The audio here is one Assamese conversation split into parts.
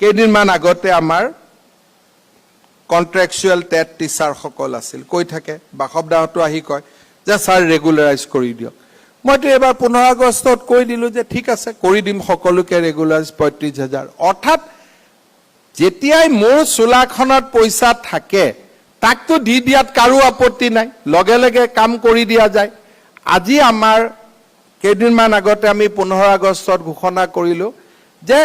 কেইদিনমান আগতে আমাৰ কন্ট্ৰেকচুৱেল টেট টিচাৰ সকল আছিল কৈ থাকে বাসৱদাহতো আহি কয় যে স্যাৰ ৰেগুলাৰাইজ কৰি দিয়ক মইতো এবাৰ 15 আগষ্টত কৈ দিলো যে ঠিক আছে কৰি দিম সকলোকে ৰেগুলাৰাইজ 35,000 অৰ্থাৎ যেতিয়াই মোৰ চুলাখনত পইচা থাকে তাকতো দি দিয়াত কাৰো আপত্তি নাই লগে লগে কাম কৰি দিয়া যায় আজি আমাৰ কেইদিনমান আগতে আমি 15 আগষ্টত ঘোষণা কৰিলো যে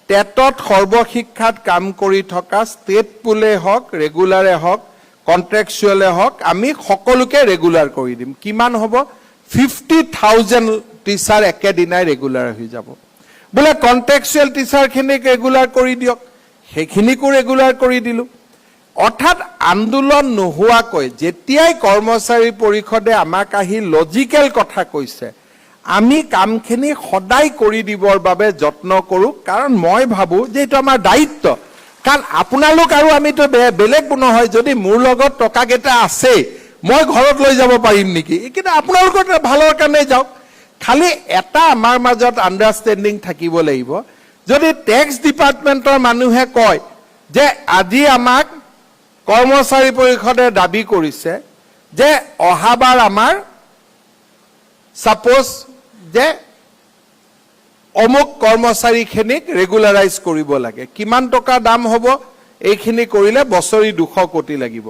টেটত সৰ্বশিক্ষাত কাম কৰি থকা ষ্টেট পুলে হক ৰেগুলাৰে হক কন্ট্ৰেকচুৱেলে হক আমি সকলোকে ৰেগুলাৰ কৰি দিম কিমান হ'ব 50,000 টিচাৰ একেদিনাই ৰেগুলাৰ হৈ যাব বলে কন্ট্ৰেকচুৱেল টিচাৰখিনিক ৰেগুলাৰ কৰি দিয়ক সেইখিনিকো ৰেগুলাৰ কৰি দিলো অৰ্থাৎ আন্দোলন নোহোৱাকৈ যেতিয়াই কৰ্মচাৰী পৰিষদে আমাক আহি লজিকেল কথা কৈছে আমি কামখিনি সদায় কৰি দিবৰ বাবে যত্ন কৰো কাৰণ মই ভাবো যে এটা আমাৰ দায়িত্ব কাৰণ আপোনালোক আৰু আমিতো বেলেগ নহয় যদি মোৰ লগত টকা কেটা আছে মই ঘৰত লৈ যাব পাৰিম নেকি কিন্তু আপোনালোকৰ ভালৰ কাৰণে যাওক খালি এটা আমাৰ মাজত আন্ডাৰষ্টেণ্ডিং থাকিব লাগিব যদি টেক্স ডিপাৰ্টমেণ্টৰ মানুহে কয় যে আজি আমাক কৰ্মচাৰী পৰিষদে দাবী কৰিছে যে অহাবাৰ আমাৰ সাপোজ যে অমুক কৰ্মচাৰীখিনিক ৰেগুলাৰাইজ কৰিব লাগে কিমান টকা দাম হ'ব এইখিনি কৰিলে বছৰি 200 কোটি লাগিব